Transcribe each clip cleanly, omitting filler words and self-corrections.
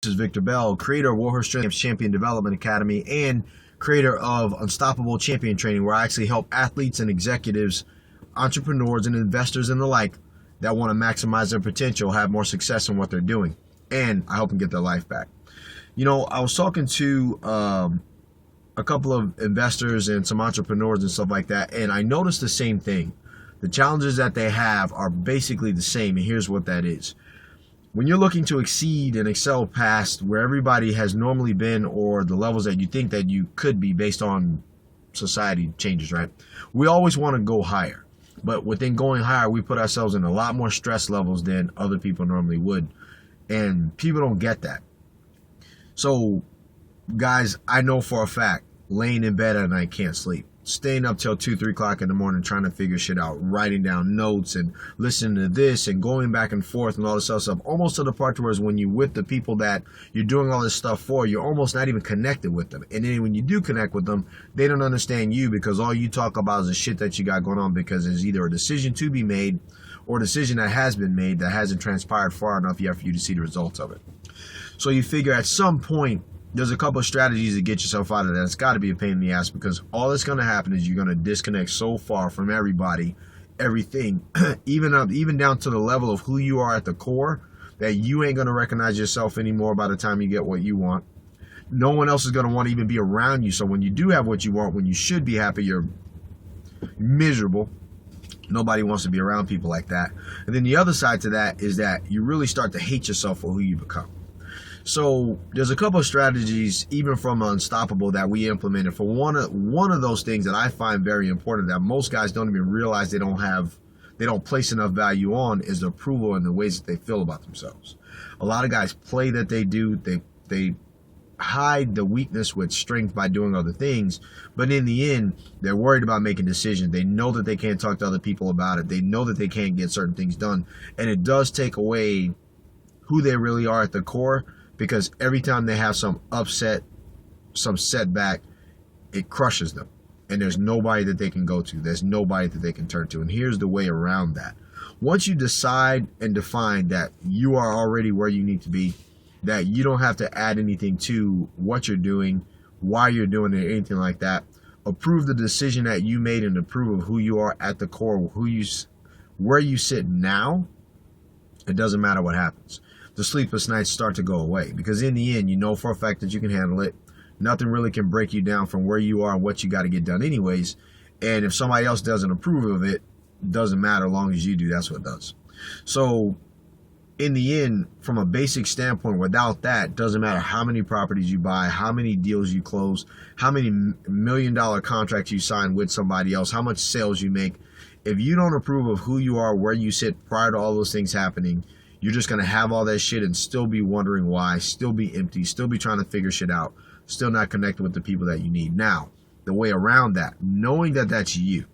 This is Victor Bell, creator of Warhorse Strength Champion Development Academy and creator of Unstoppable Champion Training, where I actually help athletes and executives, entrepreneurs and investors and the like that want to maximize their potential, have more success in what they're doing, and I help them get their life back. You know, I was talking to a couple of investors and some entrepreneurs and stuff like that, and I noticed the same thing. The challenges that they have are basically the same, and here's what that is. When you're looking to exceed and excel past where everybody has normally been or the levels that you think that you could be based on society changes, right? We always want to go higher. But within going higher, we put ourselves in a lot more stress levels than other people normally would. And people don't get that. So, guys, I know for a fact, laying in bed at night can't sleep. Staying up till 2, 3 o'clock in the morning trying to figure shit out, writing down notes and listening to this and going back and forth and all this other stuff, almost to the part where when you're with the people that you're doing all this stuff for, you're almost not even connected with them. And then when you do connect with them, they don't understand you because all you talk about is the shit that you got going on, because there's either a decision to be made or a decision that has been made that hasn't transpired far enough yet for you to see the results of it. So you figure at some point, there's a couple of strategies to get yourself out of that. It's got to be a pain in the ass, because all that's going to happen is you're going to disconnect so far from everybody, everything, even down to the level of who you are at the core, that you ain't going to recognize yourself anymore by the time you get what you want. No one else is going to want to even be around you. So when you do have what you want, when you should be happy, you're miserable. Nobody wants to be around people like that. And then the other side to that is that you really start to hate yourself for who you become. So there's a couple of strategies, even from Unstoppable, that we implemented for one of those things that I find very important that most guys don't even realize they don't place enough value on, is the approval and the ways that they feel about themselves. A lot of guys play that they do. They hide the weakness with strength by doing other things, but in the end, they're worried about making decisions. They know that they can't talk to other people about it. They know that they can't get certain things done, and it does take away who they really are at the core. Because every time they have some upset, some setback, it crushes them. And there's nobody that they can go to. There's nobody that they can turn to. And here's the way around that. Once you decide and define that you are already where you need to be, that you don't have to add anything to what you're doing, why you're doing it, anything like that, approve the decision that you made and approve of who you are at the core, where you sit now, it doesn't matter what happens. The sleepless nights start to go away, because in the end, you know for a fact that you can handle it. Nothing really can break you down from where you are and what you got to get done anyways. And if somebody else doesn't approve of it, doesn't matter. As long as you do, that's what it does. So in the end, from a basic standpoint, without that, doesn't matter how many properties you buy, how many deals you close, how many $1 million contracts you sign with somebody else, how much sales you make. If you don't approve of who you are, where you sit prior to all those things happening, you're just going to have all that shit and still be wondering why, still be empty, still be trying to figure shit out, still not connected with the people that you need. Now, the way around that, knowing that that's you,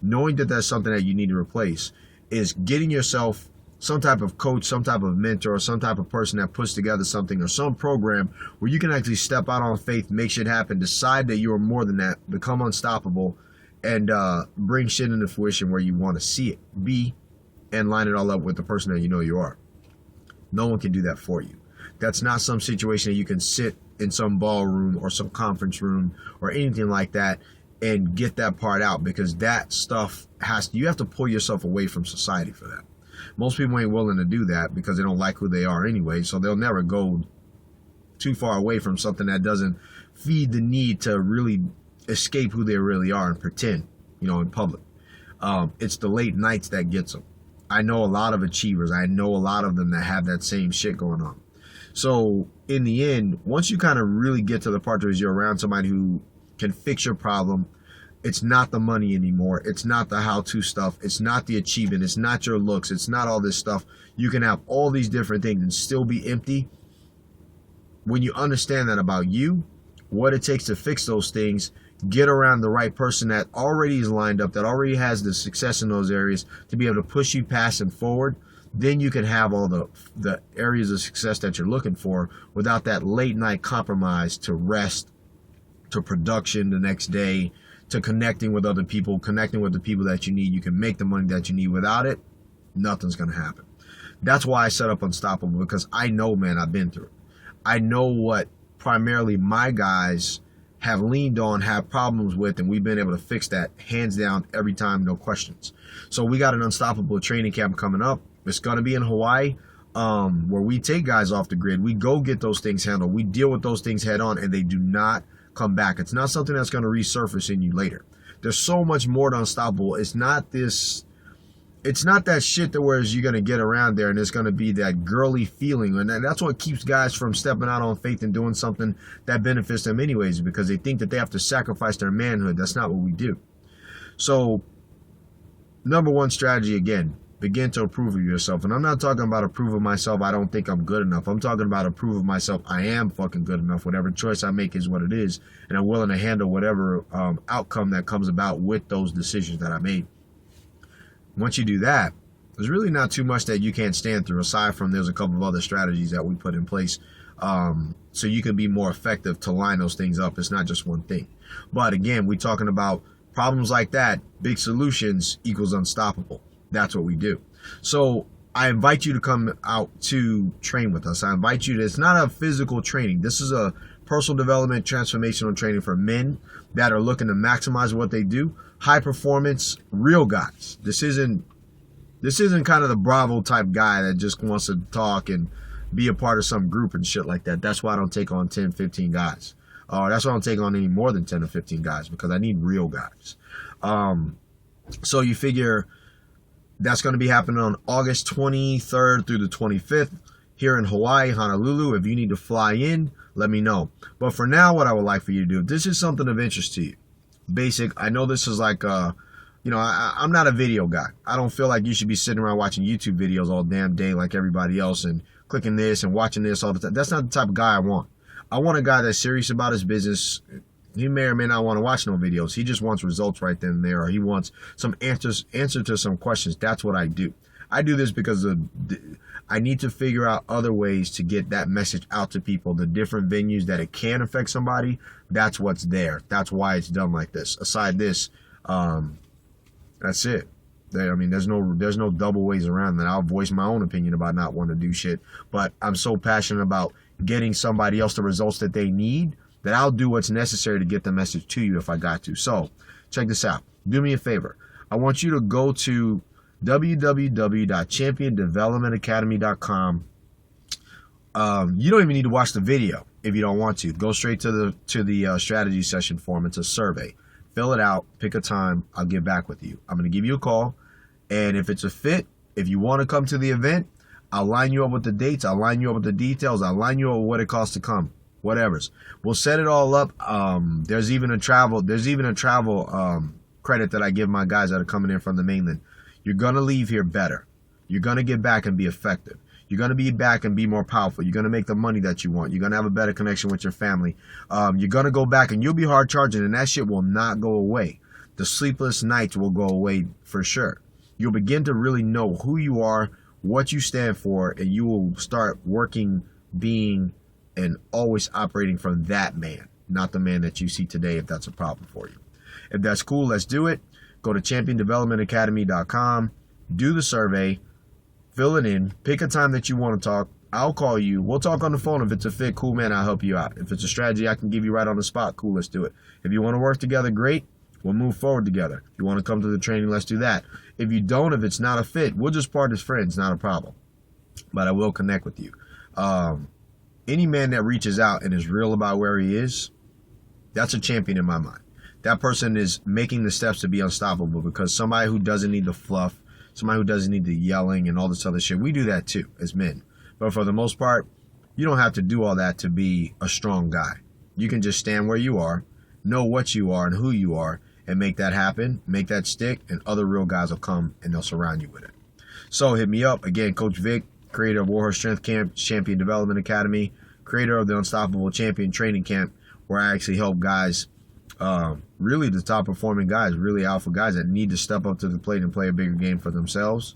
knowing that that's something that you need to replace, is getting yourself some type of coach, some type of mentor, some type of person that puts together something or some program where you can actually step out on faith, make shit happen, decide that you are more than that, become unstoppable, and bring shit into fruition where you want to see it be, and line it all up with the person that you know you are. No one can do that for you. That's not some situation that you can sit in some ballroom or some conference room or anything like that and get that part out, because that stuff you have to pull yourself away from society for that. Most people ain't willing to do that because they don't like who they are anyway, so they'll never go too far away from something that doesn't feed the need to really escape who they really are and pretend, in public. It's the late nights that gets them. I know a lot of achievers. I know a lot of them that have that same shit going on. So in the end, once you kind of really get to the part where you're around somebody who can fix your problem, it's not the money anymore. It's not the how-to stuff. It's not the achievement. It's not your looks. It's not all this stuff. You can have all these different things and still be empty. When you understand that about you, what it takes to fix those things, get around the right person that already is lined up, that already has the success in those areas to be able to push you past and forward, then you can have all the areas of success that you're looking for without that late night compromise to rest, to production the next day, to connecting with other people, connecting with the people that you need. You can make the money that you need. Without it, nothing's going to happen. That's why I set up Unstoppable, because I know, man, I've been through it. I know what primarily my guys have leaned on, have problems with, and we've been able to fix that hands down every time, no questions. So we got an Unstoppable training camp coming up. It's going to be in Hawaii, where we take guys off the grid. We go get those things handled. We deal with those things head on, and they do not come back. It's not something that's going to resurface in you later. There's so much more to Unstoppable. It's not that shit that whereas you're going to get around there and it's going to be that girly feeling. And that's what keeps guys from stepping out on faith and doing something that benefits them anyways, because they think that they have to sacrifice their manhood. That's not what we do. So, number one strategy, again, begin to approve of yourself. And I'm not talking about approve of myself, I don't think I'm good enough. I'm talking about approve of myself, I am fucking good enough. Whatever choice I make is what it is. And I'm willing to handle whatever outcome that comes about with those decisions that I made. Once you do that, there's really not too much that you can't stand through, aside from there's a couple of other strategies that we put in place so you can be more effective to line those things up. It's not just one thing. But again, we're talking about problems like that. Big solutions equals unstoppable. That's what we do. So I invite you to come out to train with us. I invite you to, it's not a physical training. This is a personal development, transformational training for men that are looking to maximize what they do. High performance, real guys. This isn't kind of the Bravo type guy that just wants to talk and be a part of some group and shit like that. That's why I don't take on 10, 15 guys. That's why I don't take on any more than 10 or 15 guys, because I need real guys. So you figure that's going to be happening on August 23rd through the 25th here in Hawaii, Honolulu. If you need to fly in, let me know. But for now, what I would like for you to do, if this is something of interest to you, basic, I know this is like, I'm not a video guy. I don't feel like you should be sitting around watching YouTube videos all damn day like everybody else and clicking this and watching this all the time. That's not the type of guy I want. I want a guy that's serious about his business. He may or may not want to watch no videos. He just wants results right then and there, or he wants some answer to some questions. That's what I do. I do this because I need to figure out other ways to get that message out to people, the different venues that it can affect somebody. That's what's there. That's why it's done like this. Aside this, that's it. There's no double ways around that. I'll voice my own opinion about not wanting to do shit, but I'm so passionate about getting somebody else the results that they need that I'll do what's necessary to get the message to you if I got to. So check this out. Do me a favor. I want you to go to www.championdevelopmentacademy.com. You don't even need to watch the video if you don't want to. Go straight to the strategy session form. It's a survey. Fill it out. Pick a time. I'll get back with you. I'm going to give you a call. And if it's a fit, if you want to come to the event, I'll line you up with the dates. I'll line you up with the details. I'll line you up with what it costs to come. Whatever's. We'll set it all up. There's even a travel credit that I give my guys that are coming in from the mainland. You're going to leave here better. You're going to get back and be effective. You're going to be back and be more powerful. You're going to make the money that you want. You're going to have a better connection with your family. You're going to go back and you'll be hard charging, and that shit will not go away. The sleepless nights will go away for sure. You'll begin to really know who you are, what you stand for, and you will start working, being, and always operating from that man, not the man that you see today, if that's a problem for you. If that's cool, let's do it. Go to championdevelopmentacademy.com, do the survey, fill it in, pick a time that you want to talk. I'll call you. We'll talk on the phone. If it's a fit, cool, man, I'll help you out. If it's a strategy I can give you right on the spot, cool, let's do it. If you want to work together, great. We'll move forward together. If you want to come to the training, let's do that. If you don't, if it's not a fit, we'll just part as friends, not a problem. But I will connect with you. Any man that reaches out and is real about where he is, that's a champion in my mind. That person is making the steps to be unstoppable, because somebody who doesn't need the fluff, somebody who doesn't need the yelling and all this other shit, we do that too as men. But for the most part, you don't have to do all that to be a strong guy. You can just stand where you are, know what you are and who you are, and make that happen, make that stick, and other real guys will come and they'll surround you with it. So hit me up. Again, Coach Vic, creator of Warhorse Strength Camp, Champion Development Academy, creator of the Unstoppable Champion Training Camp, where I actually help guys, really the top performing guys, really alpha guys that need to step up to the plate and play a bigger game for themselves.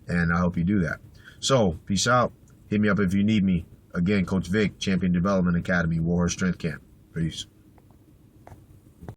And I hope you do that. So, peace out. Hit me up if you need me. Again, Coach Vic, Champion Development Academy, Warhorse Strength Camp. Peace.